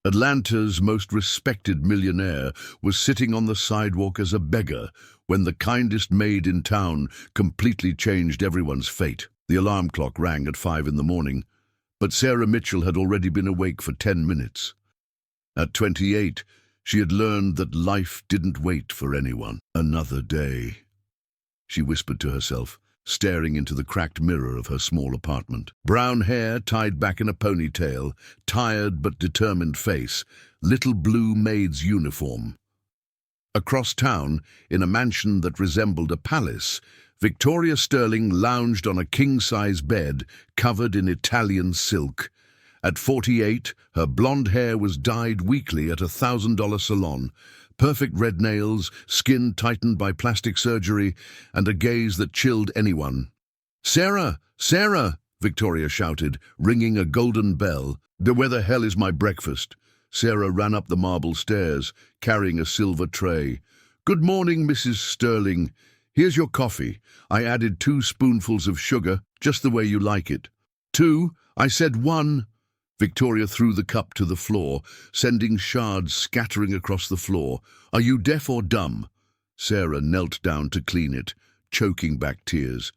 Atlanta's most respected millionaire was sitting on the sidewalk as a beggar when the kindest maid in town completely changed everyone's fate. The alarm clock rang at 5 in the morning, but Sarah Mitchell had already been awake for 10 minutes. At 28, she had learned that life didn't wait for anyone. Another day, she whispered to herself, staring into the cracked mirror of her small apartment. Brown hair tied back in a ponytail, tired but determined face, little blue maid's uniform. Across town, in a mansion that resembled a palace, Victoria Sterling lounged on a king-size bed covered in Italian silk. At 48, her blonde hair was dyed weekly at a $1,000 salon, perfect red nails, skin tightened by plastic surgery, and a gaze that chilled anyone. "Sarah! Sarah!" Victoria shouted, ringing a golden bell. "Where the hell is my breakfast?" Sarah ran up the marble stairs, carrying a silver tray. "Good morning, Mrs. Sterling. Here's your coffee. I added 2 spoonfuls of sugar, just the way you like it." "2? I said 1. Victoria threw the cup to the floor, sending shards scattering across the floor. "Are you deaf or dumb?" Sarah knelt down to clean it, choking back tears.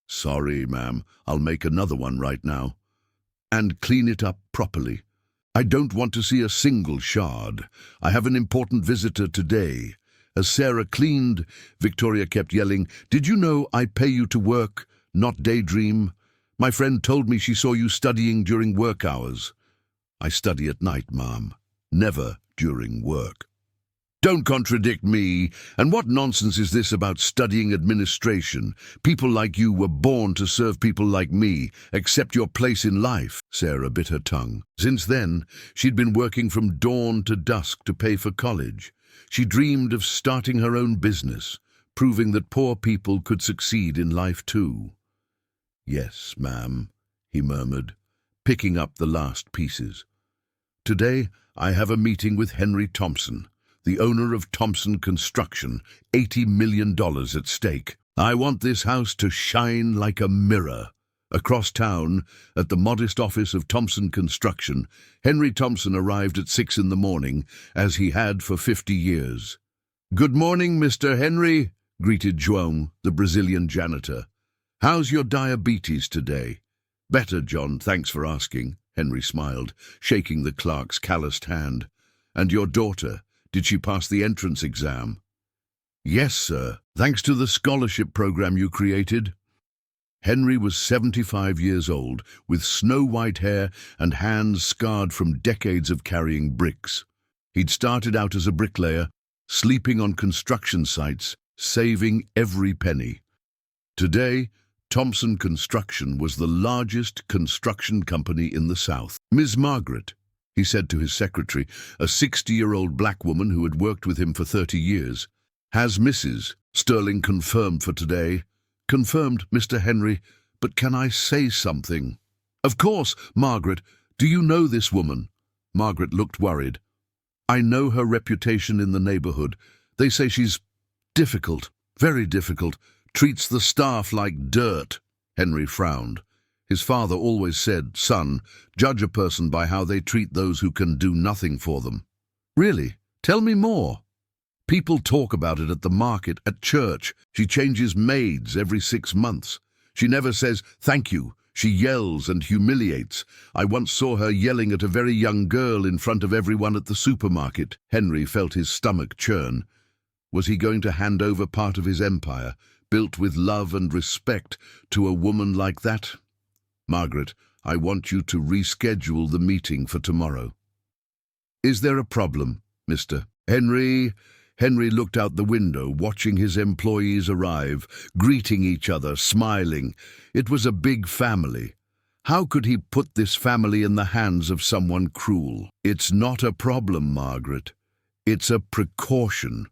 "Sorry, ma'am. I'll make another one right now. And clean it up properly. I don't want to see a single shard. I have an important visitor today." As Sarah cleaned, Victoria kept yelling, "Did you know I pay you to work, not daydream? My friend told me she saw you studying during work hours." "I study at night, ma'am. Never during work." "Don't contradict me. And what nonsense is this about studying administration? People like you were born to serve people like me. Accept your place in life." Sarah bit her tongue. Since then, she'd been working from dawn to dusk to pay for college. She dreamed of starting her own business, proving that poor people could succeed in life too. "Yes, ma'am," he murmured, picking up the last pieces. "Today, I have a meeting with Henry Thompson, the owner of Thompson Construction, $80 million at stake. I want this house to shine like a mirror." Across town, at the modest office of Thompson Construction, Henry Thompson arrived at 6 in the morning, as he had for 50 years. "Good morning, Mr. Henry," greeted João, the Brazilian janitor. "How's your diabetes today?" "Better, John, thanks for asking," Henry smiled, shaking the clerk's calloused hand. "And your daughter, did she pass the entrance exam?" "Yes, sir, thanks to the scholarship program you created." Henry was 75 years old, with snow-white hair and hands scarred from decades of carrying bricks. He'd started out as a bricklayer, sleeping on construction sites, saving every penny. Today, Thompson Construction was the largest construction company in the South. "Miss Margaret," he said to his secretary, a 60-year-old black woman who had worked with him for 30 years. "Has Mrs. Sterling confirmed for today?" "Confirmed, Mr. Henry, but can I say something?" "Of course, Margaret. Do you know this woman?" Margaret looked worried. "I know her reputation in the neighborhood. They say she's difficult, very difficult, treats the staff like dirt." Henry frowned. His father always said, "Son, judge a person by how they treat those who can do nothing for them." "Really? Tell me more." "People talk about it at the market, at church. She changes maids every 6 months. She never says thank you. She yells and humiliates. I once saw her yelling at a very young girl in front of everyone at the supermarket." Henry felt his stomach churn. Was he going to hand over part of his empire, built with love and respect, to a woman like that? "Margaret, I want you to reschedule the meeting for tomorrow." "Is there a problem, Mr. Henry?" Henry looked out the window, watching his employees arrive, greeting each other, smiling. It was a big family. How could he put this family in the hands of someone cruel? "It's not a problem, Margaret. It's a precaution.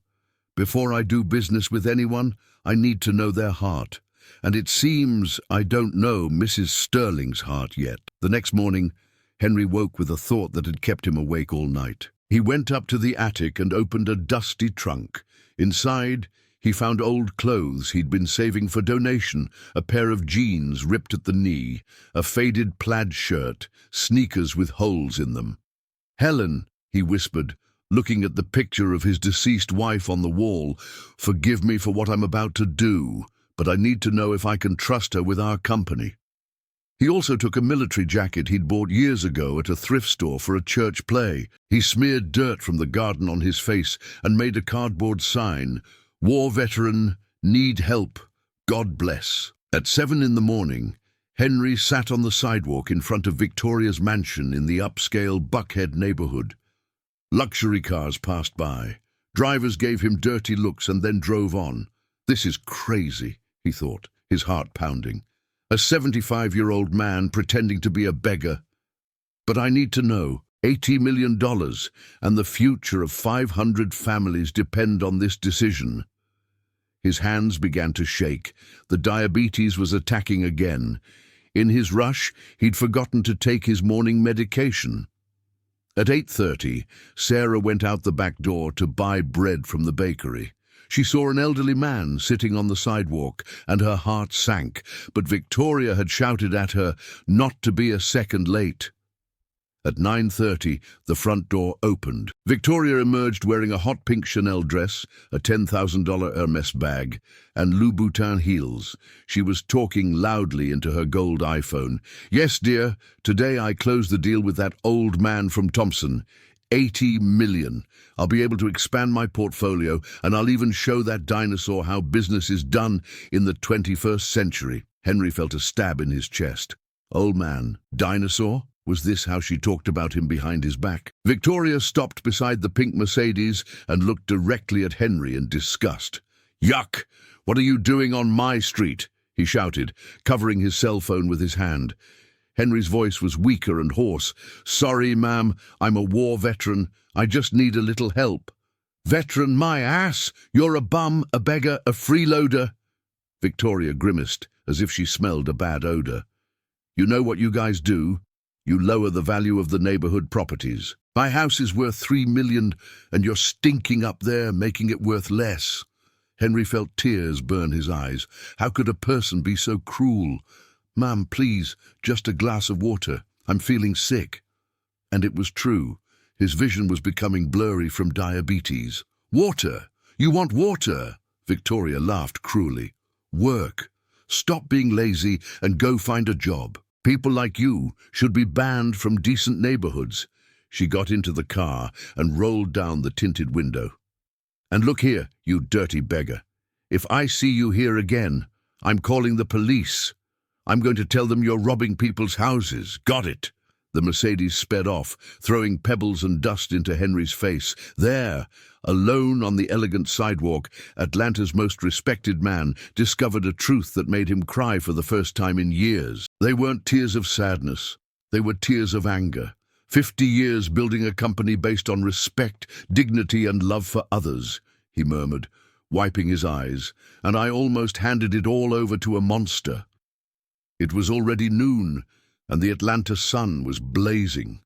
Before I do business with anyone, I need to know their heart. And it seems I don't know Mrs. Sterling's heart yet." The next morning, Henry woke with a thought that had kept him awake all night. He went up to the attic and opened a dusty trunk. Inside, he found old clothes he'd been saving for donation, a pair of jeans ripped at the knee, a faded plaid shirt, sneakers with holes in them. "Helen," he whispered, looking at the picture of his deceased wife on the wall. "Forgive me for what I'm about to do, but I need to know if I can trust her with our company." He also took a military jacket he'd bought years ago at a thrift store for a church play. He smeared dirt from the garden on his face and made a cardboard sign, "War veteran, need help, God bless." At 7 in the morning, Henry sat on the sidewalk in front of Victoria's mansion in the upscale Buckhead neighborhood. Luxury cars passed by. Drivers gave him dirty looks and then drove on. "This is crazy," he thought, his heart pounding. "A 75-year-old man pretending to be a beggar. But I need to know. $80 million, and the future of 500 families depend on this decision." His hands began to shake. The diabetes was attacking again. In his rush, he'd forgotten to take his morning medication. At 8:30, Sarah went out the back door to buy bread from the bakery. She saw an elderly man sitting on the sidewalk, and her heart sank, but Victoria had shouted at her not to be a second late. At 9:30, the front door opened. Victoria emerged wearing a hot pink Chanel dress, a $10,000 Hermes bag, and Louboutin heels. She was talking loudly into her gold iPhone. "Yes, dear, today I closed the deal with that old man from Thompson. 80 million. I'll be able to expand my portfolio, and I'll even show that dinosaur how business is done in the 21st century. Henry felt a stab in his chest. Old man, dinosaur? Was this how she talked about him behind his back? Victoria stopped beside the pink Mercedes and looked directly at Henry in disgust. "Yuck! What are you doing on my street?" he shouted, covering his cell phone with his hand. Henry's voice was weaker and hoarse. "Sorry, ma'am, I'm a war veteran. I just need a little help." "Veteran, my ass! You're a bum, a beggar, a freeloader." Victoria grimaced, as if she smelled a bad odor. "You know what you guys do? You lower the value of the neighborhood properties. My house is worth $3 million, and you're stinking up there, making it worth less." Henry felt tears burn his eyes. How could a person be so cruel? "Ma'am, please, just a glass of water. I'm feeling sick." And it was true. His vision was becoming blurry from diabetes. "Water? You want water?" Victoria laughed cruelly. "Work. Stop being lazy and go find a job. People like you should be banned from decent neighborhoods." She got into the car and rolled down the tinted window. "And look here, you dirty beggar. If I see you here again, I'm calling the police. I'm going to tell them you're robbing people's houses. Got it?" The Mercedes sped off, throwing pebbles and dust into Henry's face. There, alone on the elegant sidewalk, Atlanta's most respected man discovered a truth that made him cry for the first time in years. They weren't tears of sadness. They were tears of anger. 50 years building a company based on respect, dignity, and love for others, he murmured, wiping his eyes, and I almost handed it all over to a monster. It was already noon, and the Atlanta sun was blazing.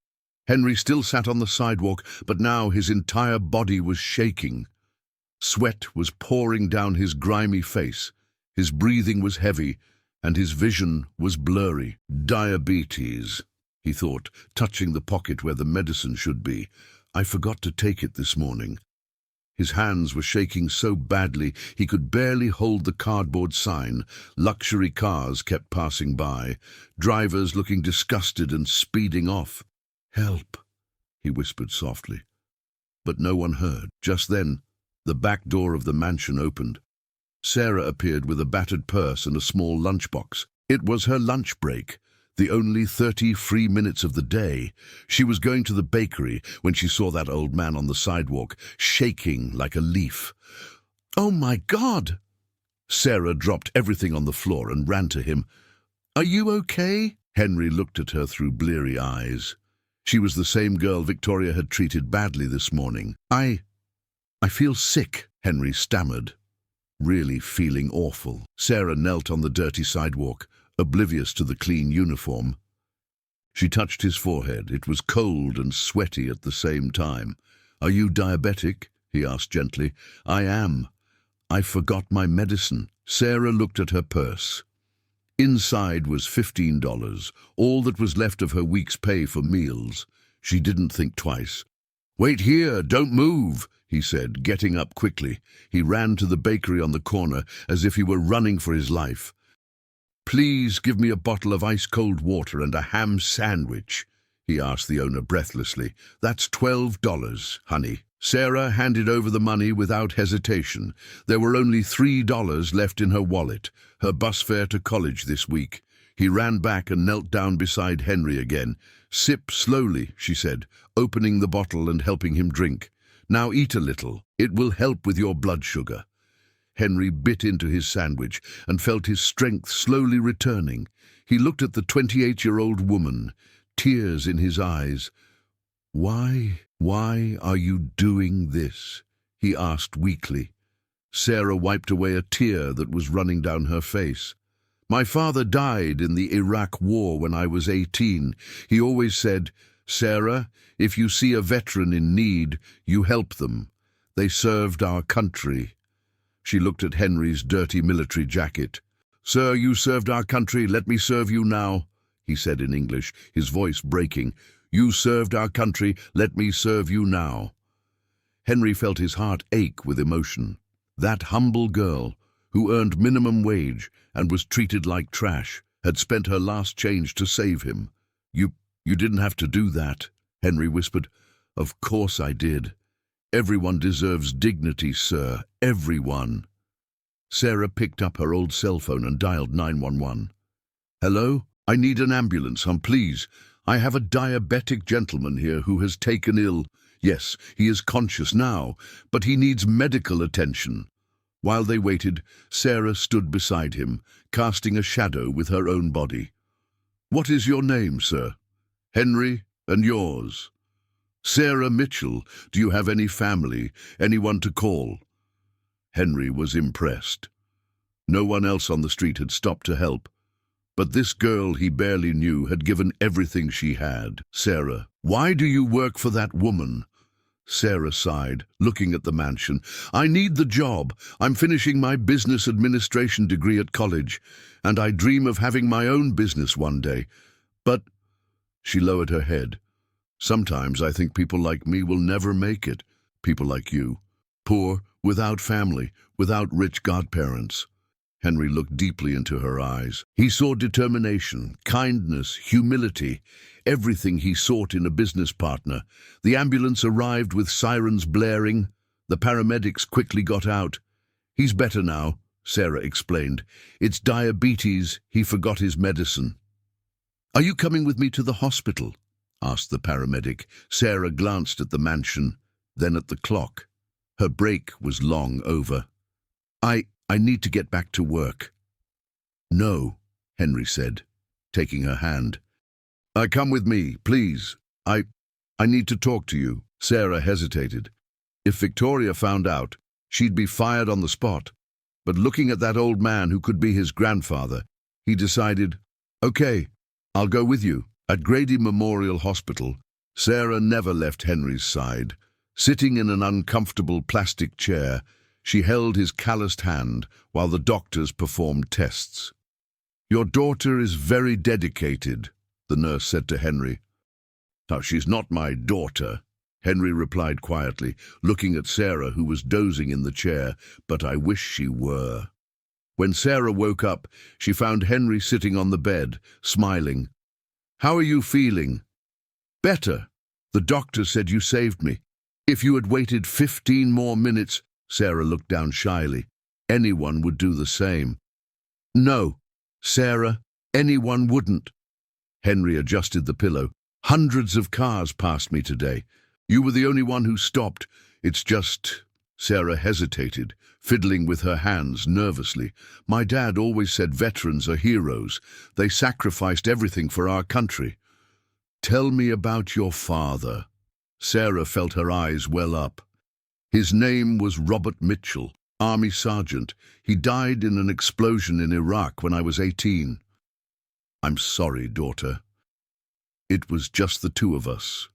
Henry still sat on the sidewalk, but now his entire body was shaking. Sweat was pouring down his grimy face, his breathing was heavy, and his vision was blurry. "Diabetes," he thought, touching the pocket where the medicine should be. "I forgot to take it this morning." His hands were shaking so badly he could barely hold the cardboard sign. Luxury cars kept passing by, drivers looking disgusted and speeding off. "Help," he whispered softly. But no one heard. Just then, the back door of the mansion opened. Sarah appeared with a battered purse and a small lunchbox. It was her lunch break, the only 30 free minutes of the day. She was going to the bakery when she saw that old man on the sidewalk, shaking like a leaf. "Oh my God!" Sarah dropped everything on the floor and ran to him. "Are you okay?" Henry looked at her through bleary eyes. She was the same girl Victoria had treated badly this morning. I feel sick," Henry stammered, really feeling awful. Sarah knelt on the dirty sidewalk, oblivious to the clean uniform. She touched his forehead. It was cold and sweaty at the same time. "Are you diabetic?" he asked gently. "I am. I forgot my medicine." Sarah looked at her purse. Inside was $15, all that was left of her week's pay for meals. She didn't think twice. "Wait here, don't move," he said, getting up quickly. He ran to the bakery on the corner as if he were running for his life. "Please give me a bottle of ice-cold water and a ham sandwich," he asked the owner breathlessly. "That's $12, honey." Sarah handed over the money without hesitation. There were only $3 left in her wallet, her bus fare to college this week. He ran back and knelt down beside Henry again. "Sip slowly," she said, opening the bottle and helping him drink. "Now eat a little. It will help with your blood sugar." Henry bit into his sandwich and felt his strength slowly returning. He looked at the 28-year-old woman, tears in his eyes. Why are you doing this?" he asked weakly. Sarah wiped away a tear that was running down her face. "My father died in the Iraq War when I was 18. He always said, 'Sarah, if you see a veteran in need, you help them. They served our country.'" She looked at Henry's dirty military jacket. "Sir, you served our country, let me serve you now," he said in English, his voice breaking. "You served our country, let me serve you now." Henry felt his heart ache with emotion. That humble girl, who earned minimum wage and was treated like trash, had spent her last change to save him. You didn't have to do that," Henry whispered. "Of course I did. Everyone deserves dignity, sir. Everyone." Sarah picked up her old cell phone and dialed 911. "Hello? I need an ambulance, please. I have a diabetic gentleman here who has taken ill. Yes, he is conscious now, but he needs medical attention." While they waited, Sarah stood beside him, casting a shadow with her own body. "What is your name, sir?" "Henry, and yours?" "Sarah Mitchell. Do you have any family, anyone to call?" Henry was impressed. No one else on the street had stopped to help. But this girl he barely knew had given everything she had. "Sarah, why do you work for that woman?" Sarah sighed, looking at the mansion. "I need the job. I'm finishing my business administration degree at college, and I dream of having my own business one day. But—" she lowered her head. "Sometimes I think people like me will never make it. People like you. Poor, without family, without rich godparents." Henry looked deeply into her eyes. He saw determination, kindness, humility, everything he sought in a business partner. The ambulance arrived with sirens blaring. The paramedics quickly got out. "He's better now," Sarah explained. "It's diabetes. He forgot his medicine." "Are you coming with me to the hospital?" asked the paramedic. Sarah glanced at the mansion, then at the clock. Her break was long over. I need to get back to work." "No," Henry said, taking her hand. "Come with me, please. I need to talk to you." Sarah hesitated. If Victoria found out, she'd be fired on the spot. But looking at that old man who could be his grandfather, he decided, "Okay, I'll go with you." At Grady Memorial Hospital, Sarah never left Henry's side. Sitting in an uncomfortable plastic chair, she held his calloused hand while the doctors performed tests. "Your daughter is very dedicated," the nurse said to Henry. "Oh, she's not my daughter," Henry replied quietly, looking at Sarah, who was dozing in the chair. "But I wish she were." When Sarah woke up, she found Henry sitting on the bed, smiling. "How are you feeling?" "Better. The doctor said you saved me. If you had waited 15 more minutes..." Sarah looked down shyly. "Anyone would do the same." "No, Sarah, anyone wouldn't." Henry adjusted the pillow. "Hundreds of cars passed me today. You were the only one who stopped. It's just..." Sarah hesitated, fiddling with her hands nervously. "My dad always said veterans are heroes. They sacrificed everything for our country." "Tell me about your father." Sarah felt her eyes well up. "His name was Robert Mitchell, Army Sergeant. He died in an explosion in Iraq when I was 18. "I'm sorry, daughter. It was just the two of us.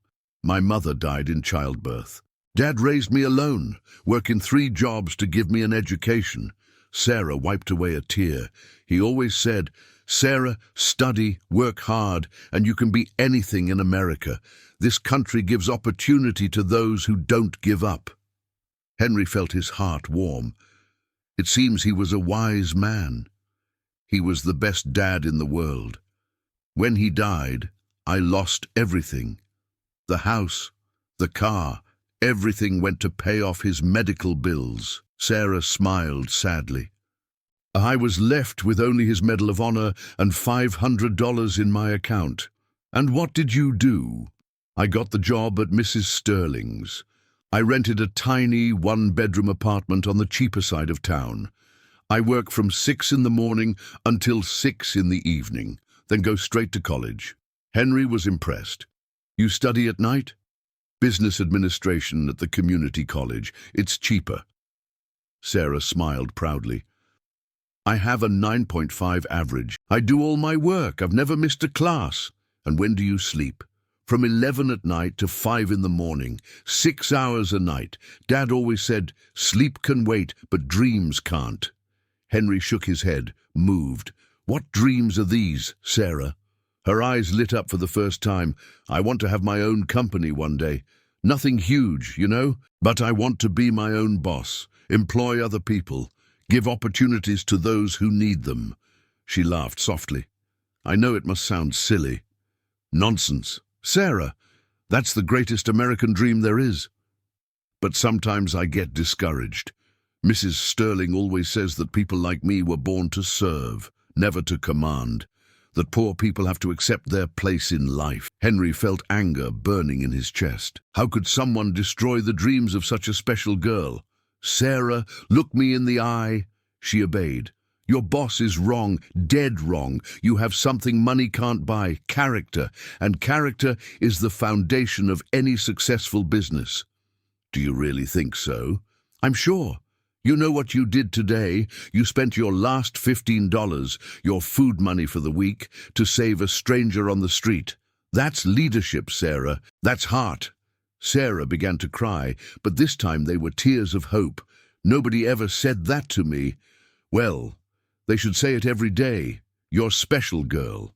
My mother died in childbirth. Dad raised me alone, working 3 jobs to give me an education." Sarah wiped away a tear. "He always said, Sarah, study, work hard, and you can be anything in America. This country gives opportunity to those who don't give up." Henry felt his heart warm. It seems he was a wise man. He was the best dad in the world. When he died, I lost everything. The house, the car, everything went to pay off his medical bills. Sarah smiled sadly. I was left with only his Medal of Honor and $500 in my account. And what did you do? I got the job at Mrs. Sterling's. I rented a tiny one-bedroom apartment on the cheaper side of town. I work from 6 in the morning until 6 in the evening, then go straight to college. Henry was impressed. You study at night? Business administration at the community college. It's cheaper. Sarah smiled proudly. I have a 9.5 average. I do all my work. I've never missed a class. And when do you sleep? From 11 at night to 5 in the morning. 6 hours a night. Dad always said, sleep can wait, but dreams can't. Henry shook his head, moved. What dreams are these, Sarah? Her eyes lit up for the first time. I want to have my own company one day. Nothing huge, you know, but I want to be my own boss, employ other people, give opportunities to those who need them. She laughed softly. I know it must sound silly. Nonsense. Sarah, that's the greatest American dream there is. But sometimes I get discouraged. Mrs. Sterling always says that people like me were born to serve, never to command, that poor people have to accept their place in life. Henry felt anger burning in his chest. How could someone destroy the dreams of such a special girl? Sarah, look me in the eye. She obeyed. Your boss is wrong, dead wrong. You have something money can't buy, character, and character is the foundation of any successful business. Do you really think so? I'm sure. You know what you did today? You spent your last $15, your food money for the week, to save a stranger on the street. That's leadership, Sarah. That's heart. Sarah began to cry, but this time they were tears of hope. Nobody ever said that to me. Well, they should say it every day. You're special, girl.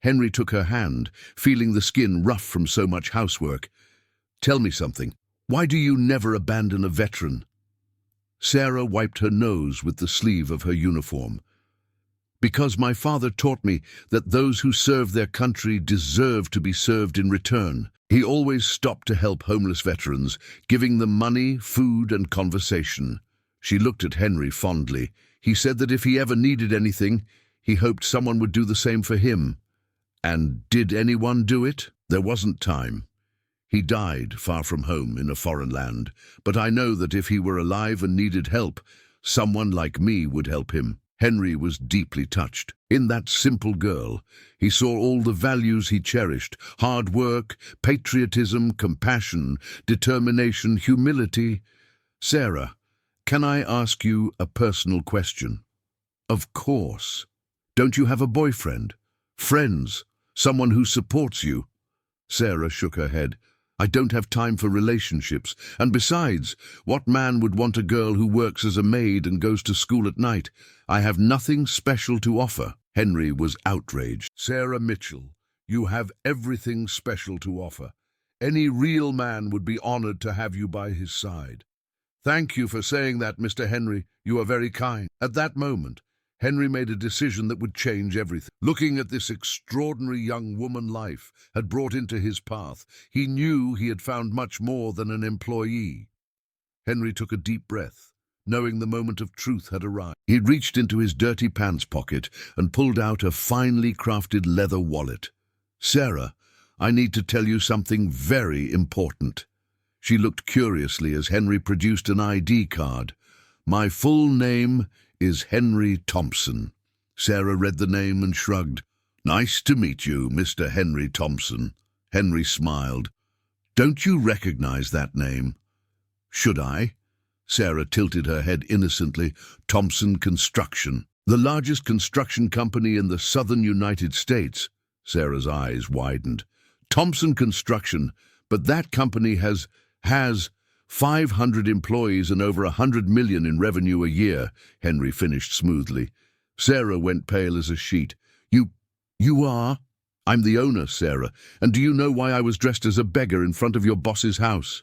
Henry took her hand, feeling the skin rough from so much housework. Tell me something. Why do you never abandon a veteran? Sarah wiped her nose with the sleeve of her uniform. Because my father taught me that those who serve their country deserve to be served in return. He always stopped to help homeless veterans, giving them money, food, and conversation. She looked at Henry fondly. He said that if he ever needed anything, he hoped someone would do the same for him. And did anyone do it? There wasn't time. He died far from home in a foreign land, but I know that if he were alive and needed help, someone like me would help him. Henry was deeply touched. In that simple girl, he saw all the values he cherished: hard work, patriotism, compassion, determination, humility. Sarah, can I ask you a personal question? Of course. Don't you have a boyfriend? Friends? Someone who supports you? Sarah shook her head. I don't have time for relationships. And besides, what man would want a girl who works as a maid and goes to school at night? I have nothing special to offer. Henry was outraged. Sarah Mitchell, you have everything special to offer. Any real man would be honored to have you by his side. Thank you for saying that, Mr. Henry. You are very kind. At that moment, Henry made a decision that would change everything. Looking at this extraordinary young woman life had brought into his path, he knew he had found much more than an employee. Henry took a deep breath, knowing the moment of truth had arrived. He reached into his dirty pants pocket and pulled out a finely crafted leather wallet. Sarah, I need to tell you something very important. She looked curiously as Henry produced an ID card. My full name is Henry Thompson. Sarah read the name and shrugged. Nice to meet you, Mr. Henry Thompson. Henry smiled. Don't you recognize that name? Should I? Sarah tilted her head innocently. Thompson Construction. The largest construction company in the southern United States. Sarah's eyes widened. Thompson Construction, but that company has 500 employees and over $100 million in revenue a year, Henry finished smoothly. Sarah went pale as a sheet. You are? I'm the owner, Sarah. And do you know why I was dressed as a beggar in front of your boss's house?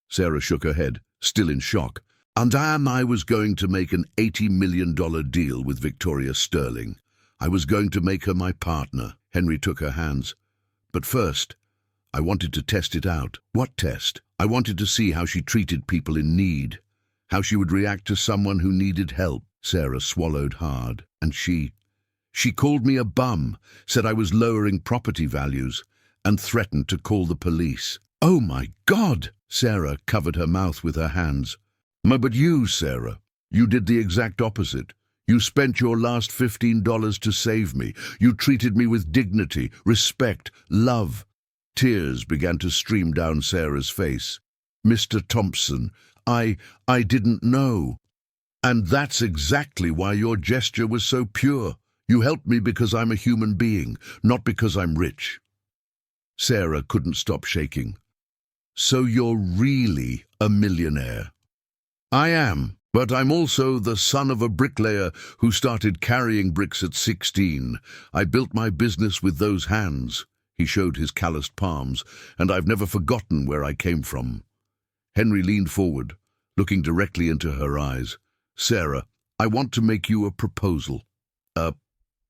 Sarah shook her head, still in shock. And I was going to make an $80 million deal with Victoria Sterling. I was going to make her my partner. Henry took her hands. But first, I wanted to test it out. What test? I wanted to see how she treated people in need, how she would react to someone who needed help. Sarah swallowed hard, and she called me a bum, said I was lowering property values, and threatened to call the police. Oh my God! Sarah covered her mouth with her hands. But you, Sarah, you did the exact opposite. You spent your last $15 to save me. You treated me with dignity, respect, love. Tears began to stream down Sarah's face. Mr. Thompson, I didn't know. And that's exactly why your gesture was so pure. You helped me because I'm a human being, not because I'm rich. Sarah couldn't stop shaking. So you're really a millionaire? I am, but I'm also the son of a bricklayer who started carrying bricks at 16. I built my business with those hands. He showed his calloused palms, and I've never forgotten where I came from. Henry leaned forward, looking directly into her eyes. Sarah, I want to make you a proposal. A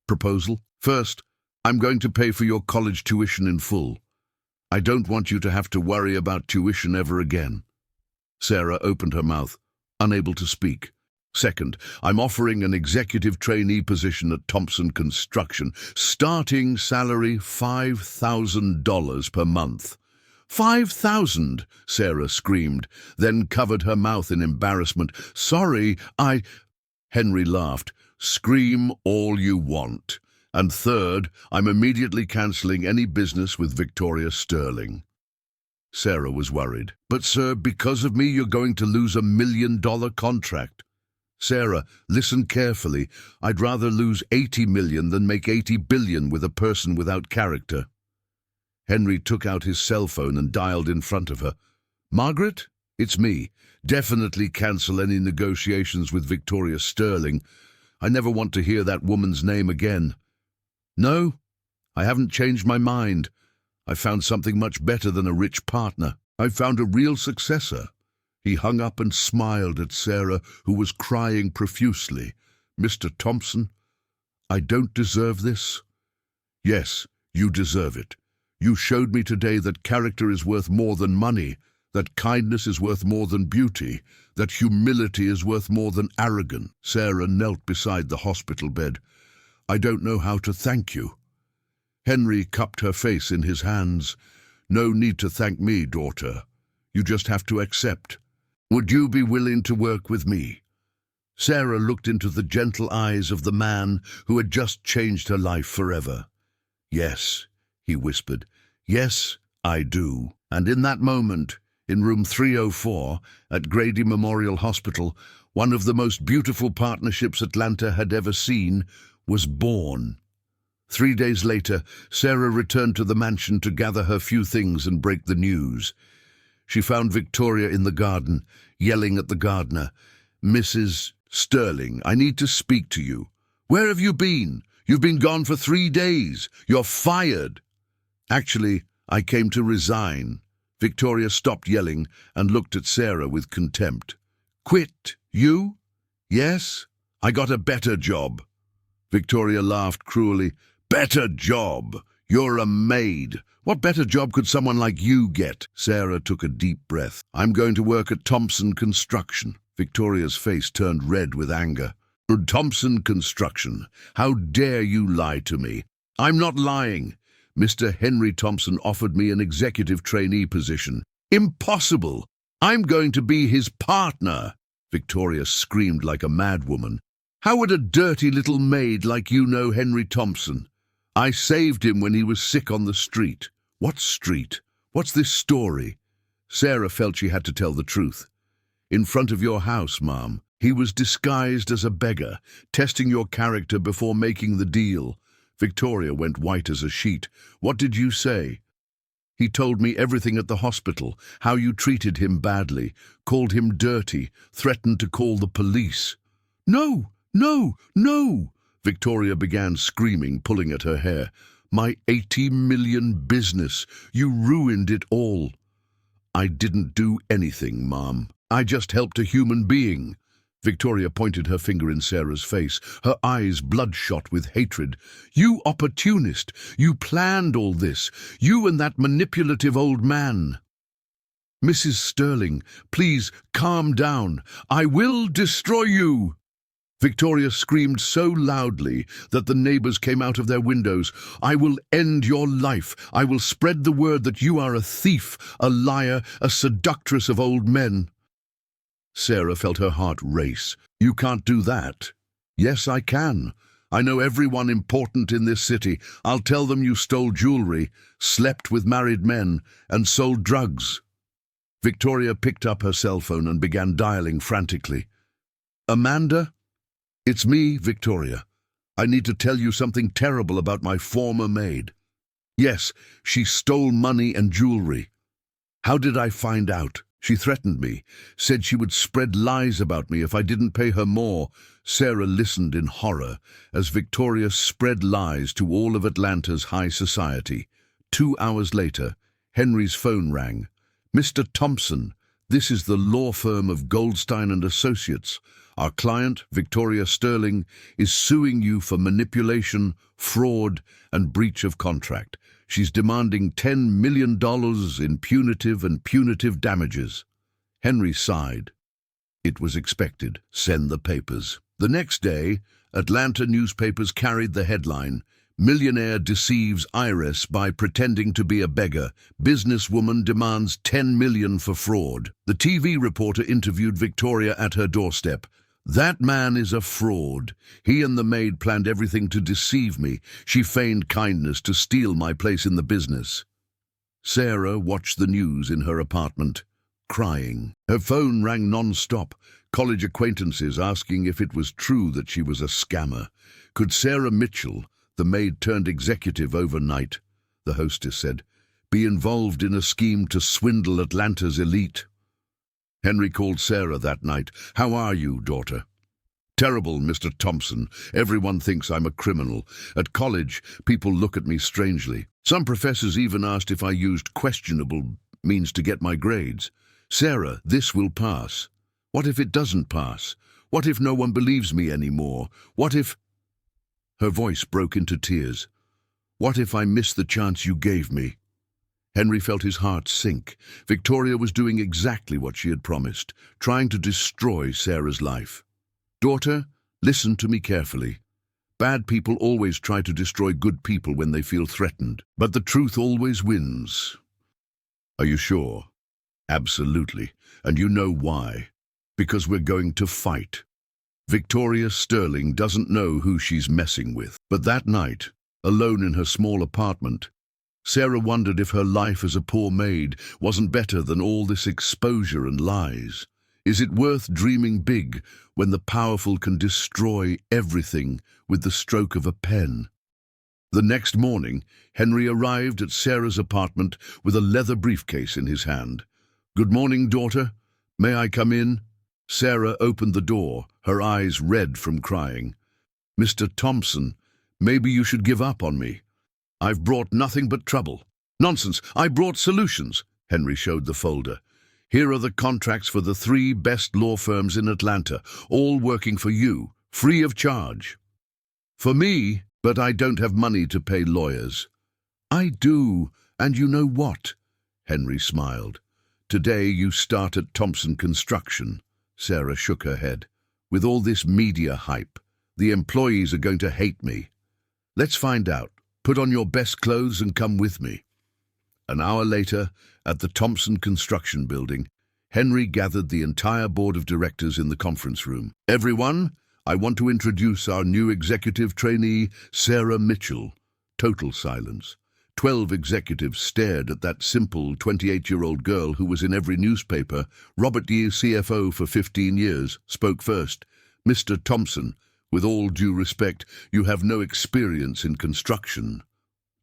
proposal? First, I'm going to pay for your college tuition in full. I don't want you to have to worry about tuition ever again. Sarah opened her mouth, unable to speak. Second, I'm offering an executive trainee position at Thompson Construction. Starting salary $5,000 per month. $5,000, Sarah screamed, then covered her mouth in embarrassment. Sorry, Henry laughed. Scream all you want. And third, I'm immediately cancelling any business with Victoria Sterling. Sarah was worried. But sir, because of me you're going to lose $1 million contract. Sarah, listen carefully. I'd rather lose 80 million than make 80 billion with a person without character. Henry took out his cell phone and dialed in front of her. Margaret? It's me. Definitely cancel any negotiations with Victoria Sterling. I never want to hear that woman's name again. No, I haven't changed my mind. I found something much better than a rich partner. I found a real successor. He hung up and smiled at Sarah, who was crying profusely. Mr. Thompson, I don't deserve this. Yes, you deserve it. You showed me today that character is worth more than money, that kindness is worth more than beauty, that humility is worth more than arrogance. Sarah knelt beside the hospital bed. I don't know how to thank you. Henry cupped her face in his hands. No need to thank me, daughter. You just have to accept. Would you be willing to work with me? Sarah looked into the gentle eyes of the man who had just changed her life forever. Yes, he whispered. Yes, I do. And in that moment, in room 304 at Grady Memorial Hospital, one of the most beautiful partnerships Atlanta had ever seen was born. 3 days later, Sarah returned to the mansion to gather her few things and break the news. She found Victoria in the garden, yelling at the gardener, Mrs. Sterling, I need to speak to you. Where have you been? You've been gone for 3 days. You're fired. Actually, I came to resign. Victoria stopped yelling and looked at Sarah with contempt. Quit, you? Yes, I got a better job. Victoria laughed cruelly. Better job? You're a maid. What better job could someone like you get? Sarah took a deep breath. I'm going to work at Thompson Construction. Victoria's face turned red with anger. Thompson Construction. How dare you lie to me? I'm not lying. Mr. Henry Thompson offered me an executive trainee position. Impossible! I'm going to be his partner. Victoria screamed like a madwoman. How would a dirty little maid like you know Henry Thompson? I saved him when he was sick on the street. What street? What's this story? Sarah felt she had to tell the truth. In front of your house, Ma'am. He was disguised as a beggar, testing your character before making the deal. Victoria went white as a sheet. What did you say? He told me everything at the hospital, how you treated him badly, called him dirty, threatened to call the police. No, no, no! Victoria began screaming, pulling at her hair. My 80 million business. You ruined it all. I didn't do anything, Mom. I just helped a human being. Victoria pointed her finger in Sarah's face, her eyes bloodshot with hatred. You opportunist! You planned all this. You and that manipulative old man. Mrs. Sterling, please calm down. I will destroy you. Victoria screamed so loudly that the neighbors came out of their windows. I will end your life. I will spread the word that you are a thief, a liar, a seductress of old men. Sarah felt her heart race. You can't do that. Yes, I can. I know everyone important in this city. I'll tell them you stole jewelry, slept with married men, and sold drugs. Victoria picked up her cell phone and began dialing frantically. Amanda? It's me, Victoria. I need to tell you something terrible about my former maid. Yes, she stole money and jewelry. How did I find out? She threatened me, said she would spread lies about me if I didn't pay her more. Sarah listened in horror as Victoria spread lies to all of Atlanta's high society. 2 hours later, Henry's phone rang. Mr. Thompson, this is the law firm of Goldstein and Associates. Our client, Victoria Sterling, is suing you for manipulation, fraud, and breach of contract. She's demanding $10 million in punitive damages. Henry sighed. It was expected. Send the papers. The next day, Atlanta newspapers carried the headline, Millionaire deceives Iris by pretending to be a beggar. Businesswoman demands $10 million for fraud. The TV reporter interviewed Victoria at her doorstep. That man is a fraud. He and the maid planned everything to deceive me. She feigned kindness to steal my place in the business. Sarah watched the news in her apartment, crying. Her phone rang non-stop, college acquaintances asking if it was true that she was a scammer. Could Sarah Mitchell, the maid turned executive overnight, the hostess said, be involved in a scheme to swindle Atlanta's elite? Henry called Sarah that night. How are you, daughter? Terrible, Mr. Thompson. Everyone thinks I'm a criminal. At college, people look at me strangely. Some professors even asked if I used questionable means to get my grades. Sarah, this will pass. What if it doesn't pass? What if no one believes me anymore? What if... Her voice broke into tears. What if I miss the chance you gave me? Henry felt his heart sink. Victoria was doing exactly what she had promised, trying to destroy Sarah's life. Daughter, listen to me carefully. Bad people always try to destroy good people when they feel threatened, but the truth always wins. Are you sure? Absolutely, and you know why. Because we're going to fight. Victoria Sterling doesn't know who she's messing with, but that night, alone in her small apartment, Sarah wondered if her life as a poor maid wasn't better than all this exposure and lies. Is it worth dreaming big when the powerful can destroy everything with the stroke of a pen? The next morning, Henry arrived at Sarah's apartment with a leather briefcase in his hand. Good morning, daughter. May I come in? Sarah opened the door, her eyes red from crying. Mr. Thompson, maybe you should give up on me. I've brought nothing but trouble. Nonsense, I brought solutions. Henry showed the folder. Here are the contracts for the 3 best law firms in Atlanta, all working for you, free of charge. For me, but I don't have money to pay lawyers. I do, and you know what? Henry smiled. Today you start at Thompson Construction. Sarah shook her head. With all this media hype, the employees are going to hate me. Let's find out. Put on your best clothes and come with me. An hour later, at the Thompson Construction Building, Henry gathered the entire board of directors in the conference room. Everyone, I want to introduce our new executive trainee, Sarah Mitchell. Total silence. 12 executives stared at that simple 28-year-old girl who was in every newspaper. Robert Yee, CFO for 15 years, spoke first. Mr. Thompson, with all due respect, you have no experience in construction.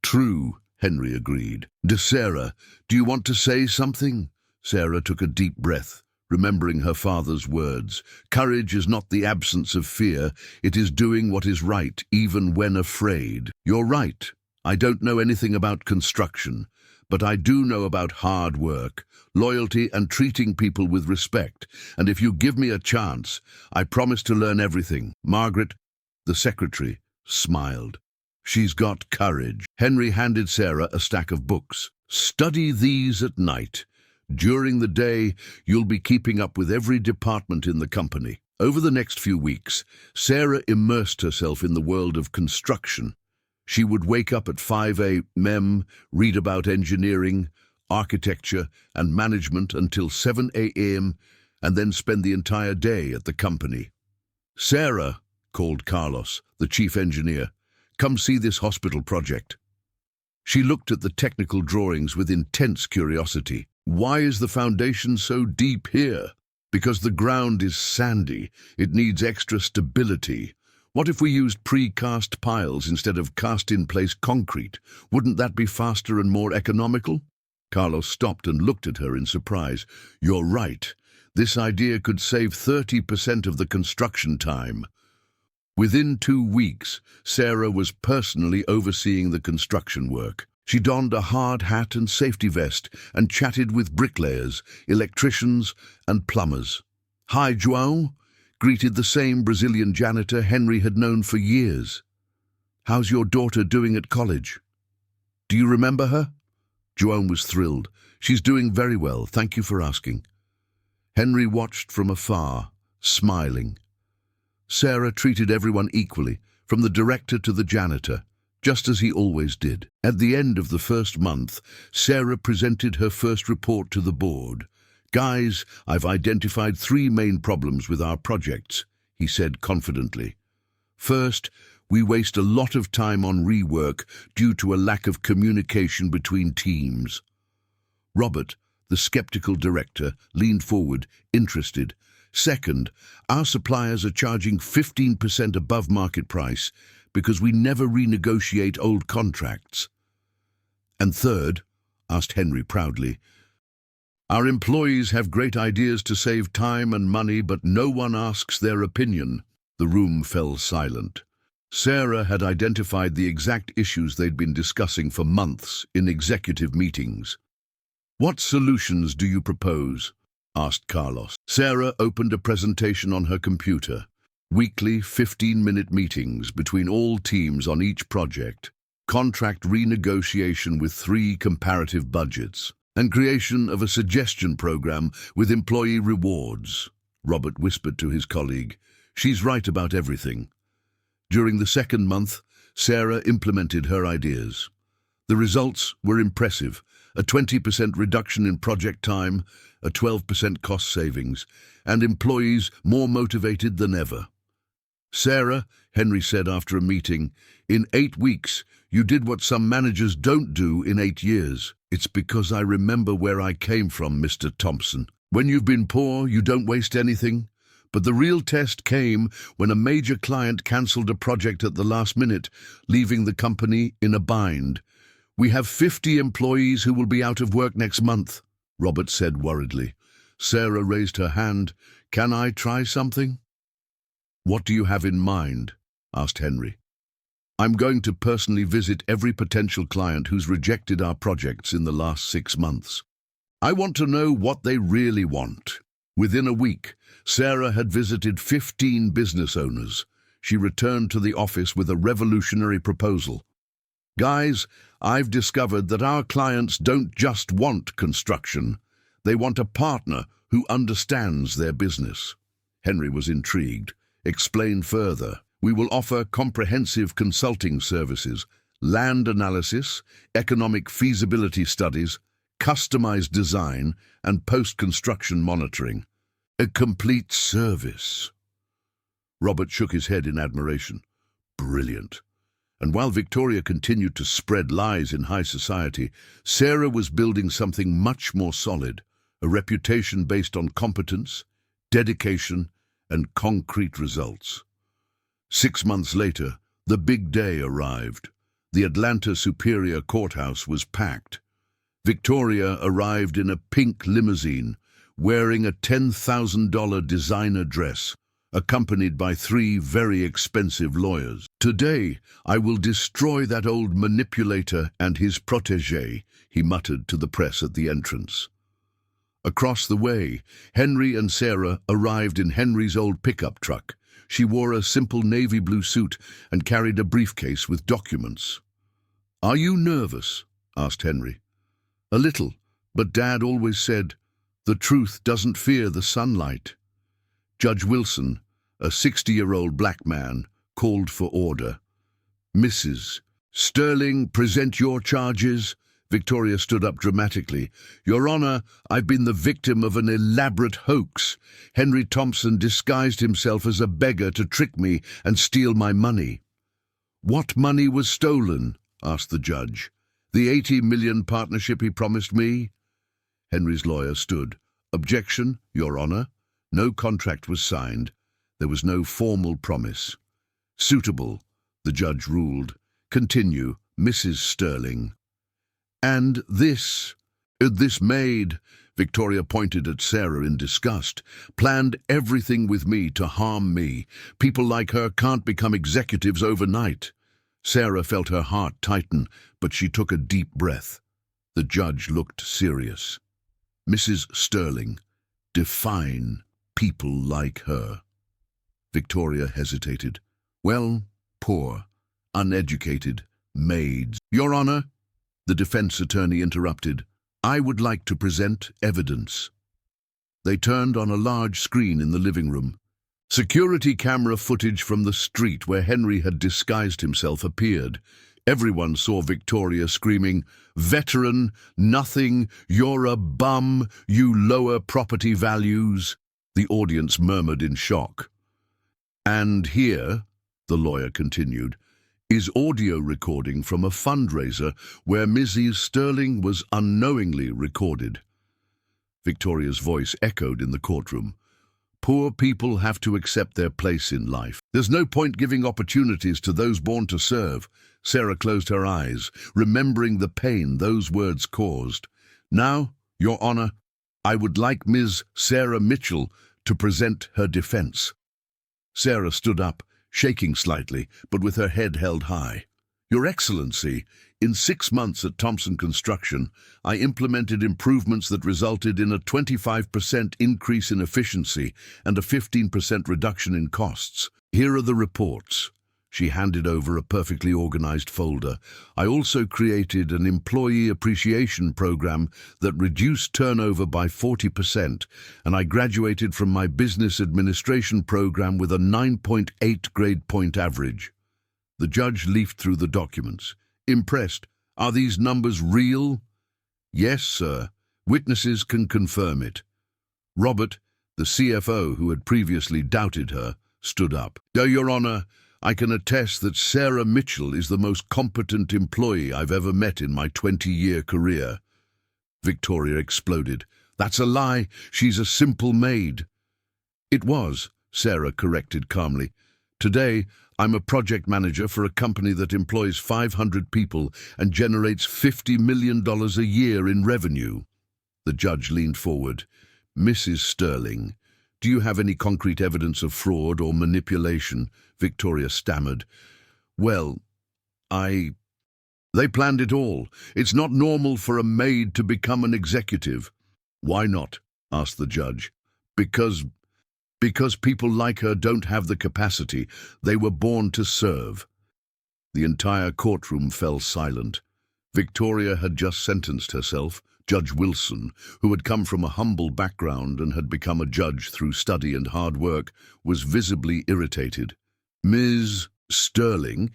True, Henry agreed. Sarah, do you want to say something? Sarah took a deep breath. remembering her father's words. Courage is not the absence of fear, it is doing what is right, even when afraid. You're right. I don't know anything about construction, but I do know about hard work, loyalty, and treating people with respect. And if you give me a chance, I promise to learn everything. Margaret, the secretary, smiled. She's got courage. Henry handed Sarah a stack of books. Study these at night. During the day, you'll be keeping up with every department in the company. Over the next few weeks, Sarah immersed herself in the world of construction. She would wake up at 5 a.m., read about engineering, architecture, and management until 7 a.m., and then spend the entire day at the company. "Sarah," called Carlos, the chief engineer, "come see this hospital project." She looked at the technical drawings with intense curiosity. "Why is the foundation so deep here?" "Because the ground is sandy. It needs extra stability. What if we used pre-cast piles instead of cast-in-place concrete? Wouldn't that be faster and more economical?" Carlos stopped and looked at her in surprise. "You're right. This idea could save 30% of the construction time." Within 2 weeks, Sarah was personally overseeing the construction work. She donned a hard hat and safety vest and chatted with bricklayers, electricians, and plumbers. "Hi, João," greeted the same Brazilian janitor Henry had known for years. "How's your daughter doing at college? Do you remember her?" João was thrilled. "She's doing very well, thank you for asking." Henry watched from afar, smiling. Sarah treated everyone equally, from the director to the janitor, just as he always did. At the end of the first month, Sarah presented her first report to the board. "Guys, I've identified 3 main problems with our projects," he said confidently. "First, we waste a lot of time on rework due to a lack of communication between teams." Robert, the skeptical director, leaned forward, interested. "Second, our suppliers are charging 15% above market price because we never renegotiate old contracts." "And third," asked Henry proudly, "our employees have great ideas to save time and money, but no one asks their opinion." The room fell silent. Sarah had identified the exact issues they'd been discussing for months in executive meetings. "What solutions do you propose?" asked Carlos. Sarah opened a presentation on her computer. Weekly 15-minute meetings between all teams on each project, contract renegotiation with 3 comparative budgets, and creation of a suggestion program with employee rewards. Robert whispered to his colleague, "She's right about everything." During the second month, Sarah implemented her ideas. The results were impressive: a 20% reduction in project time, a 12% cost savings, and employees more motivated than ever. "Sarah," Henry said after a meeting, "in 8 weeks, you did what some managers don't do in 8 years. It's because I remember where I came from, Mr. Thompson. When you've been poor, you don't waste anything. But the real test came when a major client cancelled a project at the last minute, leaving the company in a bind. We have 50 employees who will be out of work next month," Robert said worriedly. Sarah raised her hand. "Can I try something?" "What do you have in mind?" asked Henry. "I'm going to personally visit every potential client who's rejected our projects in the last 6 months. I want to know what they really want." Within a week, Sarah had visited 15 business owners. She returned to the office with a revolutionary proposal. "Guys, I've discovered that our clients don't just want construction. They want a partner who understands their business." Henry was intrigued. "Explain further." "We will offer comprehensive consulting services, land analysis, economic feasibility studies, customized design, and post-construction monitoring. A complete service." Robert shook his head in admiration. Brilliant. And while Victoria continued to spread lies in high society, Sarah was building something much more solid, a reputation based on competence, dedication, and concrete results. 6 months later, the big day arrived. The Atlanta Superior Courthouse was packed. Victoria arrived in a pink limousine, wearing a $10,000 designer dress, accompanied by 3 very expensive lawyers. "Today, I will destroy that old manipulator and his protégé," he muttered to the press at the entrance. Across the way, Henry and Sarah arrived in Henry's old pickup truck. She wore a simple navy blue suit and carried a briefcase with documents. "Are you nervous?" asked Henry. "A little, but Dad always said, the truth doesn't fear the sunlight." Judge Wilson, a 60-year-old black man, called for order. "Mrs. Sterling, present your charges." Victoria stood up dramatically. "Your Honor, I've been the victim of an elaborate hoax. Henry Thompson disguised himself as a beggar to trick me and steal my money." "What money was stolen?" asked the judge. "The 80 million partnership he promised me?" Henry's lawyer stood. "Objection, Your Honor. No contract was signed. There was no formal promise." "Suitable," the judge ruled. "Continue, Mrs. Sterling." "And this maid," Victoria pointed at Sarah in disgust, "planned everything with me to harm me. People like her can't become executives overnight." Sarah felt her heart tighten, but she took a deep breath. The judge looked serious. "Mrs. Sterling, define people like her." Victoria hesitated. "Well, poor, uneducated, maids." "Your Honor," the defense attorney interrupted, "I would like to present evidence." They turned on a large screen in the living room. Security camera footage from the street where Henry had disguised himself appeared. Everyone saw Victoria screaming, "Veteran, nothing, you're a bum, you lower property values." The audience murmured in shock. "And here," the lawyer continued, "is audio recording from a fundraiser where Mrs. Sterling was unknowingly recorded." Victoria's voice echoed in the courtroom. "Poor people have to accept their place in life. There's no point giving opportunities to those born to serve." Sarah closed her eyes, remembering the pain those words caused. "Now, Your Honor, I would like Ms. Sarah Mitchell to present her defense." Sarah stood up, shaking slightly, but with her head held high. "Your Excellency, in 6 months at Thompson Construction, I implemented improvements that resulted in a 25% increase in efficiency and a 15% reduction in costs. Here are the reports." She handed over a perfectly organized folder. "I also created an employee appreciation program that reduced turnover by 40%, and I graduated from my business administration program with a 9.8 grade point average." The judge leafed through the documents. "Impressed. Are these numbers real?" "Yes, sir. Witnesses can confirm it." Robert, the CFO who had previously doubted her, stood up. "Your Honor, I can attest that Sarah Mitchell is the most competent employee I've ever met in my 20-year career." Victoria exploded. "That's a lie. She's a simple maid." "It was," Sarah corrected calmly. "Today, I'm a project manager for a company that employs 500 people and generates $50 million a year in revenue." The judge leaned forward. "Mrs. Sterling, do you have any concrete evidence of fraud or manipulation?" Victoria stammered. "Well, They planned it all. It's not normal for a maid to become an executive." "Why not?" asked the judge. Because people like her don't have the capacity. They were born to serve." The entire courtroom fell silent. Victoria had just sentenced herself. Judge Wilson, who had come from a humble background and had become a judge through study and hard work, was visibly irritated. "Ms. Sterling,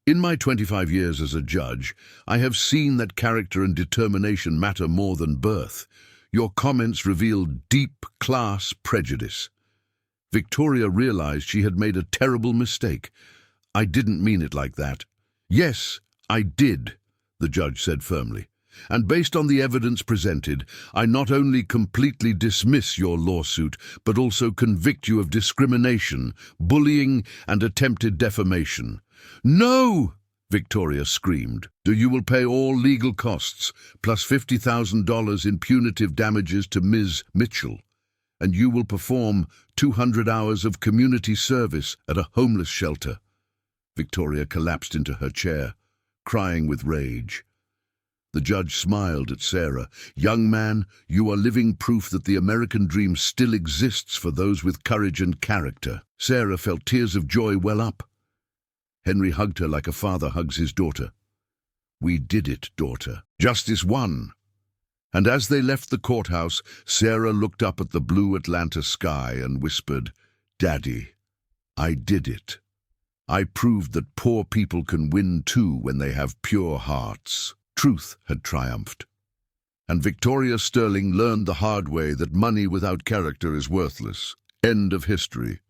in my 25 years as a judge, I have seen that character and determination matter more than birth. Your comments reveal deep class prejudice." Victoria realized she had made a terrible mistake. "I didn't mean it like that." "Yes, I did," the judge said firmly. "And based on the evidence presented, I not only completely dismiss your lawsuit, but also convict you of discrimination, bullying, and attempted defamation." "No!" Victoria screamed. "You will pay all legal costs, plus $50,000 in punitive damages to Ms. Mitchell." and you will perform 200 hours of community service at a homeless shelter." Victoria collapsed into her chair, crying with rage. The judge smiled at Sarah. "Young man, you are living proof that the American dream still exists for those with courage and character." Sarah felt tears of joy well up. Henry hugged her like a father hugs his daughter. "We did it, daughter. Justice won." And as they left the courthouse, Sarah looked up at the blue Atlanta sky and whispered, "Daddy, I did it. I proved that poor people can win too when they have pure hearts." Truth had triumphed. And Victoria Sterling learned the hard way that money without character is worthless. End of history.